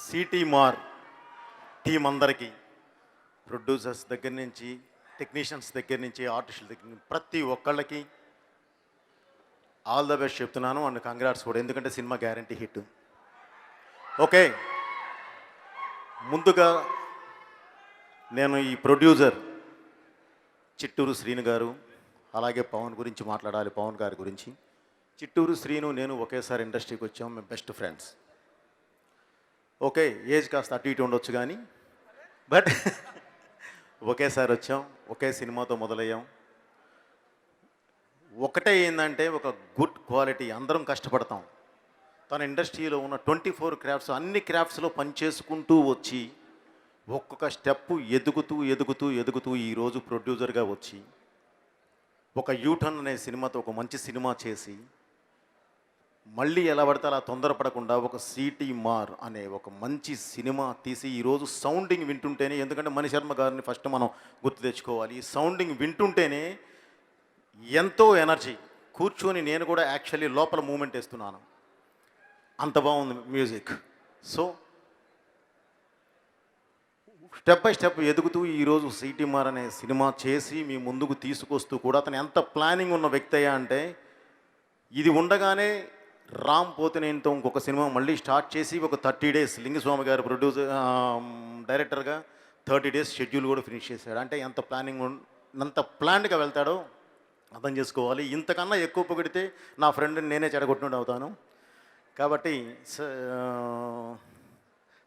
City మార్ team అందరికీ, producers దగ్గర నుంచి, టెక్నీషియన్స్ దగ్గర నుంచి, ఆర్టిస్టుల దగ్గర నుంచి ప్రతి ఒక్కళ్ళకి ఆల్ ద బెస్ట్ చెప్తున్నాను. అండ్ కంగ్రాట్స్ కూడా, ఎందుకంటే సినిమా గ్యారంటీ హిట్. ఓకే, ముందుగా నేను ఈ ప్రొడ్యూసర్ చిట్టూరు శ్రీను గారు, అలాగే పవన్ గురించి మాట్లాడాలి. పవన్ గారి గురించి. చిట్టూరు శ్రీను నేను ఒకేసారి ఇండస్ట్రీకి వచ్చాం, మేము బెస్ట్ ఫ్రెండ్స్. ఓకే, ఏజ్ కాస్త అటు ఇటు ఉండొచ్చు కానీ బట్ ఒకేసారి వచ్చాం, ఒకే సినిమాతో మొదలయ్యాం. ఒకటే ఏంటంటే ఒక గుడ్ క్వాలిటీ, అందరం కష్టపడతాం. తన ఇండస్ట్రీలో ఉన్న 24 క్రాఫ్ట్స్, అన్ని క్రాఫ్ట్స్లో పనిచేసుకుంటూ వచ్చి ఒక్కొక్క స్టెప్పు ఎదుగుతూ ఎదుగుతూ ఎదుగుతూ ఈరోజు ప్రొడ్యూసర్గా వచ్చి ఒక యూటర్న్ అనే సినిమాతో ఒక మంచి సినిమా చేసి, మళ్ళీ ఎలా పడితే అలా తొందరపడకుండా ఒక సిటీ మార్ అనే ఒక మంచి సినిమా తీసి ఈరోజు సౌండింగ్ వింటుంటేనే, ఎందుకంటే మణిశర్మ గారిని ఫస్ట్ మనం గుర్తు తెచ్చుకోవాలి. ఈ సౌండింగ్ వింటుంటేనే ఎంతో ఎనర్జీ. కూర్చొని నేను కూడా యాక్చువల్లీ లోపల మూమెంట్ వేస్తున్నాను, అంత బాగుంది music. So step by step ఎదుగుతూ ఈరోజు సిటీ మార్ అనే సినిమా చేసి మీ ముందుకు తీసుకొస్తూ కూడా అతను ఎంత ప్లానింగ్ ఉన్న వ్యక్తి అయ్యా అంటే, ఇది ఉండగానే రామ్ పోతినేనితో ఇంకొక సినిమా మళ్ళీ స్టార్ట్ చేసి ఒక 30 days లింగస్వామి గారు ప్రొడ్యూసర్ డైరెక్టర్గా 30 days షెడ్యూల్ కూడా ఫినిష్ చేశాడు. అంటే ఎంత ప్లాన్డ్గా వెళ్తాడో అర్థం చేసుకోవాలి. ఇంతకన్నా ఎక్కువ పొగిడితే నా ఫ్రెండ్ని నేనే చెడగొట్టినట్టు అవుతాను. కాబట్టి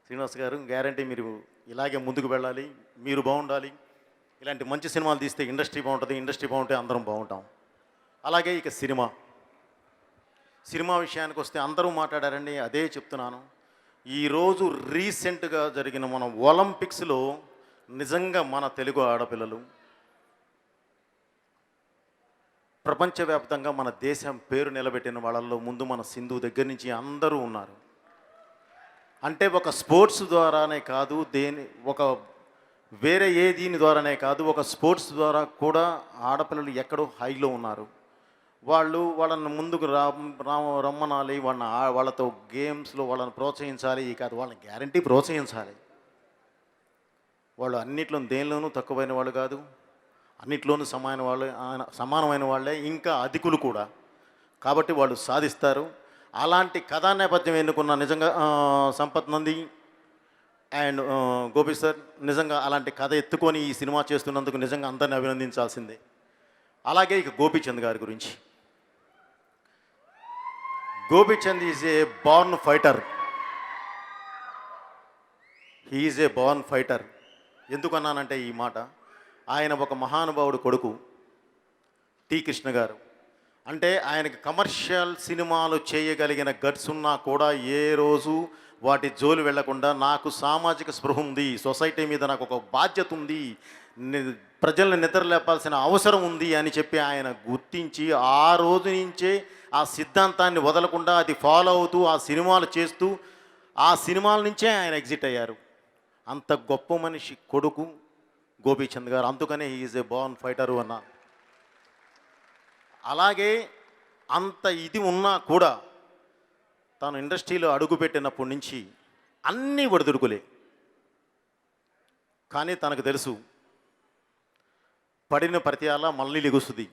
శ్రీనివాస్ గారు, గ్యారంటీ మీరు ఇలాగే ముందుకు వెళ్ళాలి, మీరు బాగుండాలి. ఇలాంటి మంచి సినిమాలు తీస్తే ఇండస్ట్రీ బాగుంటుంది, ఇండస్ట్రీ బాగుంటే అందరం బాగుంటాం. అలాగే ఇక సినిమా విషయానికి వస్తే అందరూ మాట్లాడారండి, అదే చెప్తున్నాను. ఈరోజు రీసెంట్గా జరిగిన మన ఒలింపిక్స్లో నిజంగా మన తెలుగు ఆడపిల్లలు ప్రపంచవ్యాప్తంగా మన దేశం పేరు నిలబెట్టిన వాళ్ళల్లో ముందు మన సింధు దగ్గర నుంచి అందరూ ఉన్నారు. అంటే ఒక స్పోర్ట్స్ ద్వారానే కాదు, ఒక వేరే దీని ద్వారానే కాదు, ఒక స్పోర్ట్స్ ద్వారా కూడా ఆడపిల్లలు ఎక్కడో హైలో ఉన్నారు. వాళ్ళని ముందుకు రమ్మనాలి, వాళ్ళతో గేమ్స్లో వాళ్ళని ప్రోత్సహించాలి. కాదు, వాళ్ళని గ్యారంటీ ప్రోత్సహించాలి. వాళ్ళు అన్నిట్లో దేనిలోనూ తక్కువైన వాళ్ళు కాదు, అన్నిట్లోనూ సమానమైన వాళ్ళే, ఇంకా అధికులు కూడా. కాబట్టి వాళ్ళు సాధిస్తారు. అలాంటి కథా నేపథ్యం ఎన్నుకున్న నిజంగా సంపత్ నంది అండ్ గోపి సార్, నిజంగా అలాంటి కథ ఎత్తుకొని ఈ సినిమా చేస్తున్నందుకు నిజంగా అందరిని అభినందించాల్సిందే. అలాగే ఇక గోపీచంద్ గారి గురించి. Gopichand is a born fighter. He is a born fighter. ఎందుకన్నానంటే ఈ మాట, ఆయన ఒక మహానుభావుడు కొడుకు టి కృష్ణ గారు. అంటే ఆయనకి కమర్షియల్ సినిమాలు చేయగలిగిన గట్స్ ఉన్నా కూడా ఏ రోజు వాటి జోలు వెళ్లకుండా, నాకు సామాజిక స్పృహ ఉంది, సొసైటీ మీద నాకు ఒక బాధ్యత ఉంది, ప్రజల్ని నిద్రలేపాల్సిన అవసరం ఉంది అని చెప్పి ఆయన గుర్తించి ఆ రోజు నుంచే ఆ సిద్ధాంతాన్ని వదలకుండా అది ఫాలో అవుతూ ఆ సినిమాలు చేస్తూ ఆ సినిమాల నుంచే ఆయన ఎగ్జిట్ అయ్యారు. అంత గొప్ప మనిషి కొడుకు గోపీచంద్ గారు. అందుకనే హీఈజ్ ఏ బార్న్ ఫైటరు అన్న. అలాగే అంత ఇది ఉన్నా కూడా తాను ఇండస్ట్రీలో అడుగుపెట్టినప్పటి నుంచి అన్నీ ఒడిదుడుకులే. కానీ తనకు తెలుసు, పడిన ప్రతి అలా మళ్ళీ లెగుస్తుంది,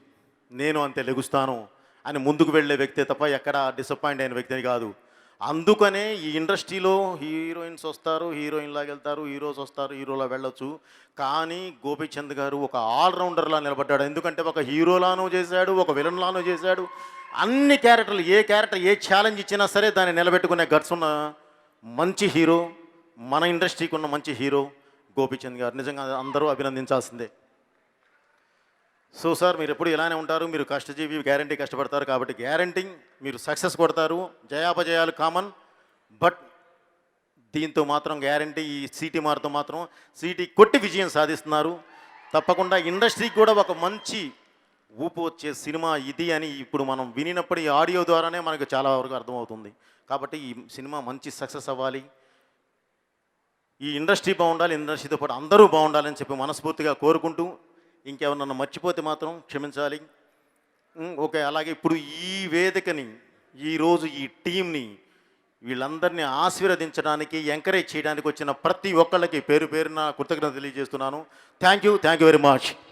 నేను అంతే లెగుస్తాను అని ముందుకు వెళ్ళే వ్యక్తే తప్ప ఎక్కడ డిసప్పాయింట్ అయిన వ్యక్తిని కాదు. అందుకనే ఈ ఇండస్ట్రీలో హీరోయిన్స్ వస్తారు, హీరోయిన్లాగా వెళ్తారు, హీరోస్ వస్తారు, హీరోలా వెళ్ళొచ్చు. కానీ గోపీచంద్ గారు ఒక ఆల్రౌండర్లా నిలబడ్డాడు. ఎందుకంటే ఒక హీరోలానూ చేశాడు, ఒక విలన్లానూ చేశాడు. అన్ని క్యారెక్టర్లు, ఏ క్యారెక్టర్ ఏ ఛాలెంజ్ ఇచ్చినా సరే దాన్ని నిలబెట్టుకునే గట్స్ ఉన్న మంచి హీరో, మన ఇండస్ట్రీకి ఉన్న మంచి హీరో గోపీచంద్ గారు. నిజంగా అందరూ అభినందించాల్సిందే. సో సార్, మీరు ఎప్పుడు ఇలానే ఉంటారు, మీరు కష్టజీవి, గ్యారంటీ కష్టపడతారు. కాబట్టి గ్యారంటీ మీరు సక్సెస్ కొడతారు. జయాపజయాలు కామన్, బట్ దీంతో మాత్రం గ్యారంటీ ఈ సిటీ మారుతో మాత్రం సిటీ కొట్టి విజయం సాధిస్తున్నారు. తప్పకుండా ఇండస్ట్రీకి కూడా ఒక మంచి ఊపు వచ్చే సినిమా ఇది అని ఇప్పుడు మనం వినినప్పుడు ఈ ఆడియో ద్వారానే మనకు చాలా వరకు అర్థమవుతుంది. కాబట్టి ఈ సినిమా మంచి సక్సెస్ అవ్వాలి, ఈ ఇండస్ట్రీ బాగుండాలి, ఇండస్ట్రీతో పాటు అందరూ బాగుండాలని చెప్పి మనస్ఫూర్తిగా కోరుకుంటూ, ఇంకేమన్నా మర్చిపోతే మాత్రం క్షమించాలి. ఓకే, అలాగే ఇప్పుడు ఈ వేదికని, ఈరోజు ఈ టీంని వీళ్ళందరినీ ఆశీర్వదించడానికి, ఎంకరేజ్ చేయడానికి వచ్చిన ప్రతి ఒక్కళ్ళకి పేరు పేరున కృతజ్ఞత తెలియజేస్తున్నాను. Thank you very much.